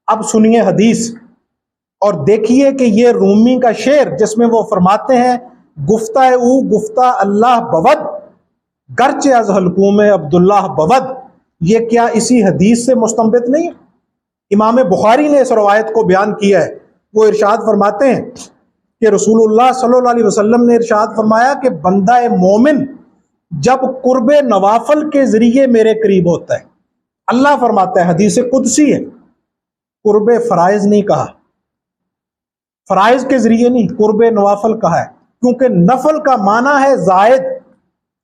अब सुनिए हदीस और देखिए कि ये रूमी का शेर जिसमें वो फरमाते हैं गुफ्ता ऊ गुफ्ता अल्लाह बवद गर्चे अज हलकूम अब्दुल्लाह बवद, ये क्या इसी हदीस से मुस्तंबित नहीं है? इमाम बुखारी ने इस रवायत को बयान किया है। वो इरशाद फरमाते हैं कि रसूलुल्लाह सल्लल्लाहु अलैहि वसल्लम ने इरशाद फरमाया कि बंदा मोमिन जब कुर्बे नवाफल के जरिए मेरे करीब होता है, अल्लाह फरमाता है, हदीस कुदसी है, कुर्बे फराइज नहीं कहा, फराइज के जरिए नहीं, कुर्बे नवाफल कहा है, क्योंकि नफल का माना है जायद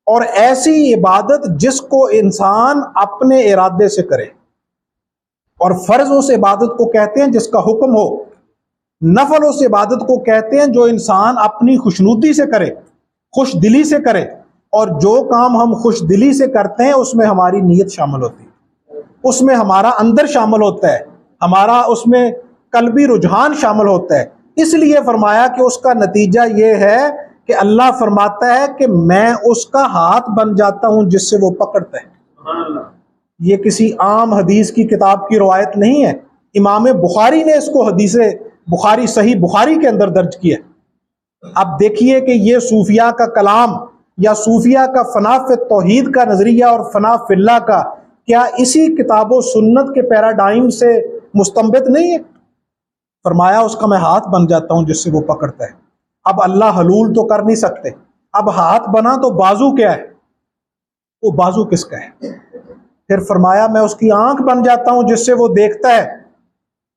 और ऐसी इबादत जिसको इंसान अपने इरादे से करे, और फर्ज उस इबादत को कहते हैं जिसका हुक्म हो, नफल उस इबादत को कहते हैं जो इंसान अपनी खुशनुदी से करे, खुश दिली से करे, और जो काम हम खुश दिली से करते हैं उसमें हमारी नीयत शामिल होती है, उसमें हमारा अंदर शामिल होता है, हमारा उसमें कल्बी रुझान शामिल होता है। इसलिए फरमाया कि उसका नतीजा ये है कि अल्लाह फरमाता है कि मैं उसका हाथ बन जाता हूं जिससे वो पकड़ता है। ये किसी आम हदीस की किताब की रवायत नहीं है, इमाम बुखारी ने इसको हदीस बुखारी सही बुखारी के अंदर दर्ज किया। अब देखिए कि ये सूफिया का कलाम या सूफिया का फना फे तौहीद का नजरिया और फना फिल्ला का क्या इसी किताबो सुन्नत के पैराडाइम से मुस्तंबित नहीं है? फरमाया उसका मैं हाथ बन जाता हूं जिससे वो पकड़ता है। अब अल्लाह हलूल तो कर नहीं सकते, अब हाथ बना तो बाजू क्या है? वो बाजू किसका है? फिर फरमाया मैं उसकी आंख बन जाता हूं जिससे वो देखता है,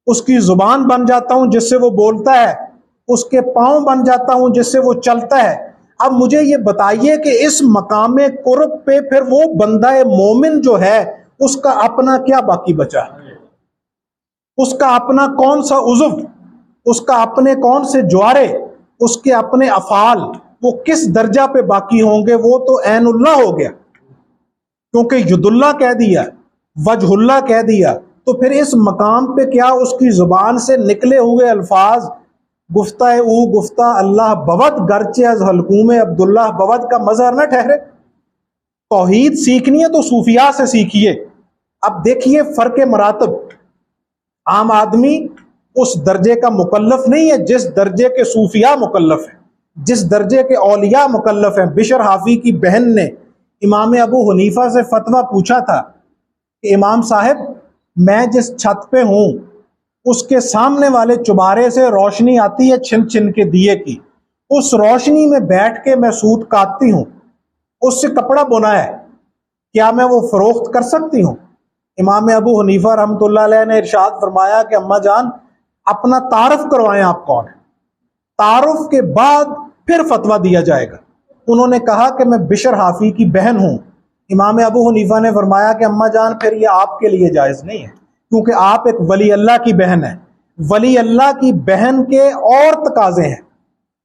उसकी जुबान बन जाता हूं जिससे वो बोलता है, उसके पांव बन जाता हूं जिससे वो चलता है। अब मुझे ये बताइए कि इस मकामे कुर्ब पे फिर वो बंदा मोमिन जो है उसका अपना क्या बाकी बचा? उसका अपना कौन सा उज़्व, उसका अपने कौन से ज्वारे, उसके अपने अफाल वो किस दर्जा पे बाकी होंगे? वो तो ऐनुल्लाह हो गया, क्योंकि युदुल्लाह कह दिया, वजहुल्लाह कह दिया, तो फिर इस मकाम पे क्या उसकी जुबान से निकले हुए अल्फाज गुफ्ता ऊ गुफ्ता अल्लाह बवद गर्चे अज हलकूम अब्दुल्लाह बवद का मजहर न ठहरे? तौहीद सीखनी है तो सूफिया से सीखिए। अब देखिए फर्क मरातब, आम आदमी उस दर्जे का मुकल्लफ नहीं है जिस दर्जे के सूफिया मुकल्लफ है, जिस दर्जे के औलिया मुकल्लफ हैं। बिशर हाफी की बहन ने इमाम अबू हनीफा से फतवा पूछा था कि इमाम साहब मैं जिस छत पे हूं उसके सामने वाले चुबारे से रोशनी आती है छिन छिन के दिए की, उस रोशनी में बैठ के मैं सूत काटती हूँ, उससे कपड़ा बुना है, क्या मैं वो फरोख्त कर सकती हूँ? इमाम अबू हनीफा रहमतुल्लाह अलैह ने इरशाद फरमाया कि अम्मा जान अपना तारुफ करवाएं, आप कौन है, तारुफ के बाद फिर फतवा दिया जाएगा। उन्होंने कहा कि मैं बिशर हाफी की बहन हूँ। इमाम अबू हनीफा ने फरमाया कि अम्मा जान फिर ये आपके लिए जायज़ नहीं है, क्योंकि आप एक वली अल्लाह की बहन है। वली अल्लाह की बहन के और तकाजे हैं,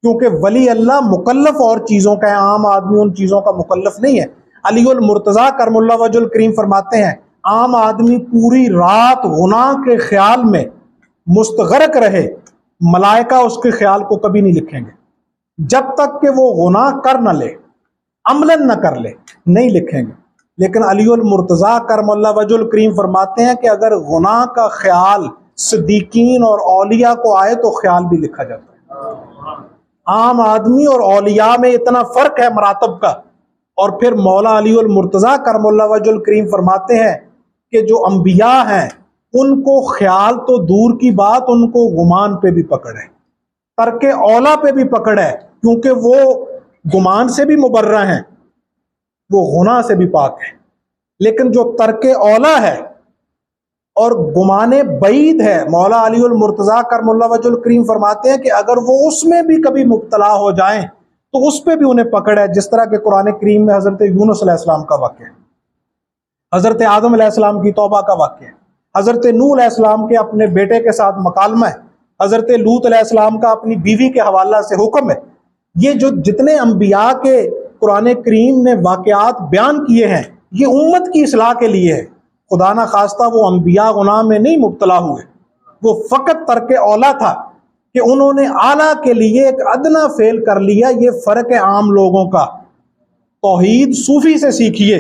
क्योंकि वली अल्लाह मुकल्लफ और चीज़ों का है, आम आदमी उन चीज़ों का मुकल्लफ नहीं है। अलीउल मुर्तज़ा करमुल्लाह वजुल करीम फरमाते हैं आम आदमी पूरी रात गुनाह के ख्याल में मुस्तगरक रहे, मलाइका उसके ख्याल को कभी नहीं लिखेंगे जब तक कि वो गुनाह कर न ले। अमलन न कर ले, नहीं लिखेंगे। लेकिन अलीउल मुर्तज़ा करमल्ला वजुल करीम फरमाते हैं कि अगर गुनाह का ख्याल सिद्दीकीन और औलिया को आए तो ख्याल भी लिखा जाता है। आम आदमी और औलिया में इतना फ़र्क है मरातब का। और फिर मौला अलीउल मुर्तज़ा करमल्ला वजुल करीम फरमाते हैं कि जो अंबिया हैं उनको ख्याल तो दूर की बात, उनको गुमान पे भी पकड़ है, तर्के औला पे भी पकड़ है, क्योंकि वो गुमान से भी मुबर्रा हैं, वो गुनाह से भी पाक है। लेकिन जो तर्के औला है और गुमाने बईद है, मौला अलीउल मुर्तज़ा करमुल्ला वजुल करीम फरमाते हैं कि अगर वो उसमें भी कभी मुब्तला हो जाएं तो उस पर भी उन्हें पकड़ है। जिस तरह के कुरान करीम में हज़रत यूनुस अलैहिस्सलाम का वाक़या है, हज़रत आदम अलैहिस्सलाम की तौबा का वाक़या है, हज़रत नूह अलैहिस्सलाम के अपने बेटे के साथ मकालमा है, हज़रत लूत अलैहिस्सलाम का अपनी बीवी के हवाला से हुक्म है। ये जो जितने अंबिया के कुरान करीम ने वाक़यात बयान किए हैं, ये उम्मत की इसलाह के लिए है। खुदा ना खास्ता वो अंबिया गुनाह में नहीं मुब्तला हुए, वो फ़कत तर्क औला था कि उन्होंने आला के लिए एक अदना फेल कर लिया। ये फ़र्क है आम लोगों का। तौहीद सूफ़ी से सीखिए।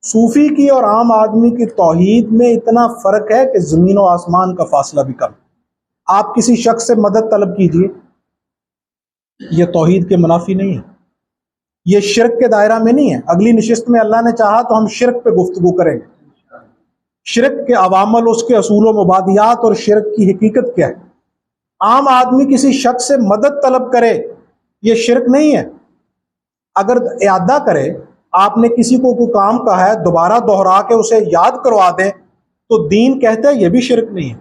सूफ़ी की और आम आदमी की तौहीद में इतना फ़र्क है कि ज़मीन और आसमान का फासला भी कम। आप किसी शख्स से मदद तलब कीजिए, यह तौहीद के मुनाफी नहीं है, ये शिरक के दायरा में नहीं है। अगली नशिस्त में अल्लाह ने चाहा तो हम शिरक पे गुफ्तगू करेंगे, शिरक के अवामल, उसके असूल व मुबादियात और शिरक की हकीकत क्या है। आम आदमी किसी शख्स से मदद तलब करे, ये शिरक नहीं है। अगर यादा करे, आपने किसी को कोई काम कहा है, दोबारा दोहरा के उसे याद करवा दें तो दीन कहता है ये भी शिरक नहीं है।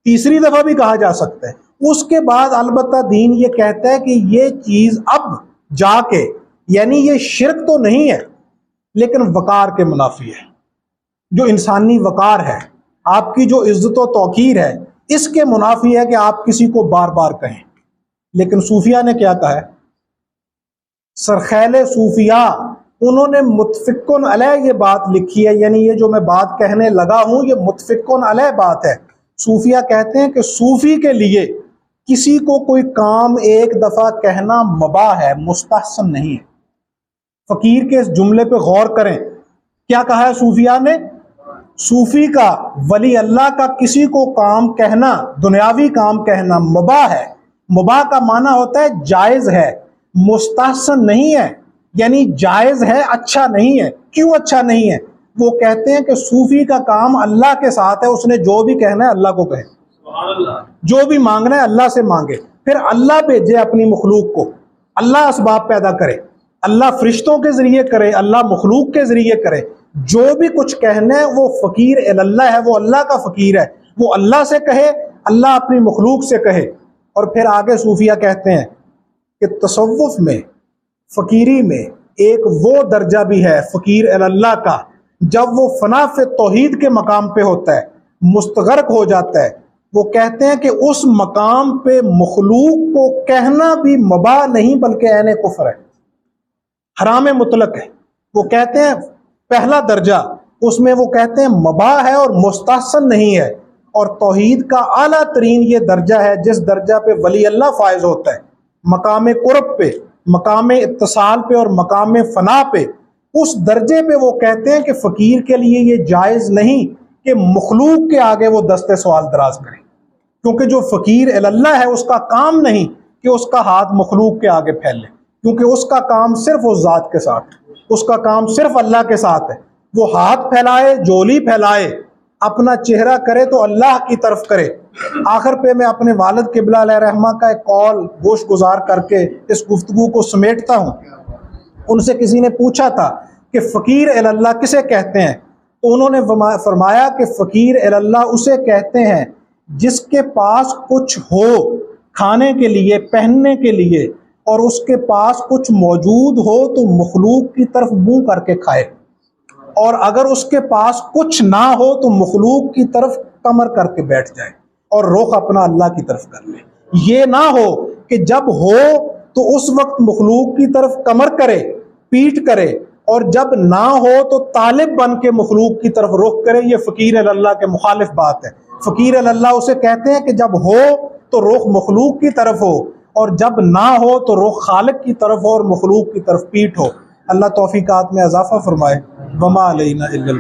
तीसरी दफ़ा भी कहा जा सकता है। उसके बाद अलबत्ता दीन ये कहता है कि ये चीज़ अब जाके, यानी ये शिरक तो नहीं है लेकिन वकार के मुनाफी है। जो इंसानी वकार है, आपकी जो इज्जत व तौकीर है, इसके मुनाफी है कि आप किसी को बार बार कहें। लेकिन सूफिया ने क्या कहा है? सरखैले सूफिया, उन्होंने मुतफिकुन अलैह ये बात लिखी है, यानी ये जो मैं बात कहने लगा हूं ये मुतफिकुन अलैह बात है। सूफिया कहते हैं कि सूफी के लिए किसी को कोई काम एक दफा कहना मबा है, मुस्तहसन नहीं है। फकीर के इस जुमले पे गौर करें, क्या कहा है सूफिया ने? सूफी का, वली अल्लाह का किसी को काम कहना, दुनियावी काम कहना मुबा है। मुबा का माना होता है जायज है, मुस्तहसन नहीं है, यानी जायज है, अच्छा नहीं है। क्यों अच्छा नहीं है? वो कहते हैं कि सूफी का काम अल्लाह के साथ है, उसने जो भी कहना है अल्लाह को कहे, जो भी मांगना है अल्लाह से मांगे। फिर अल्लाह भेजे अपनी मखलूक को, अल्लाह असबाब पैदा करे, अल्लाह फरिश्तों के जरिए करे, अल्लाह मखलूक के जरिए करे। जो भी कुछ कहना है वो फकीर अल्लाह है, वो अल्लाह का फकीर है, वो अल्लाह से कहे, अल्लाह अपनी मखलूक से कहे। और फिर आगे सूफिया कहते हैं कि तसव्वुफ में, फकीरी में एक वो दर्जा भी है फकीर अल्लाह का, जब वो फनाफ तौहीद के मकाम पे होता है, मुस्तगरक हो जाता है। वो कहते हैं कि उस मकाम पे मखलूक को कहना भी मबा नहीं बल्कि ऐने कुफ्र है, हराम मुतलक है। वो कहते हैं पहला दर्जा, उसमें वो कहते हैं मबा है और मुस्तहसन नहीं है। और तौहीद का आला तरीन ये दर्जा है जिस दर्जा पे वली अल्लाह फायज होता है, मकाम कुर्ब पे, मकाम इत्तिसाल पे और मकाम फना पे। उस दर्जे पे वो कहते हैं कि फकीर के लिए ये जायज़ नहीं कि मखलूक के आगे वो दस्ते सवाल दराज करे, क्योंकि जो फकीर अल्लाह है उसका काम नहीं कि उसका हाथ मखलूक के आगे फैले, क्योंकि उसका काम सिर्फ उस ज़ात के साथ है, उसका काम सिर्फ अल्लाह के साथ है। वो हाथ फैलाए, जोली फैलाए, अपना चेहरा करे तो अल्लाह की तरफ करे। आखिर पे मैं अपने वालिद क़िबला अलैहि रहमा का एक कौल गोश गुजार करके इस गुफ्तगू को समेटता हूँ। उनसे किसी ने पूछा था कि फ़कीर अल्लाह किसे कहते हैं, तो उन्होंने फरमाया कि फ़कीर अल्लाह उसे कहते हैं जिसके पास कुछ हो खाने के लिए, पहनने के लिए, और उसके पास कुछ मौजूद हो तो मखलूक की तरफ मुंह करके खाए, और अगर उसके पास कुछ ना हो तो मखलूक की तरफ कमर करके बैठ जाए और रुख अपना अल्लाह की तरफ कर ले। ये ना हो कि जब हो तो उस वक्त मखलूक की तरफ कमर करे, पीठ करे, और जब ना हो तो तालिब बन के मखलूक की तरफ रुख करे। ये फ़कीर अल्लाह के मुखालिफ बात है। फ़कीर अल्लाह उसे कहते हैं कि जब हो तो रुख मखलूक की तरफ हो, और जब ना हो तो रुख खालिक की तरफ हो और मखलूक की तरफ पीठ हो। अल्लाह तौफीकात में इजाफा फरमाए। वमा अलैना इल्लल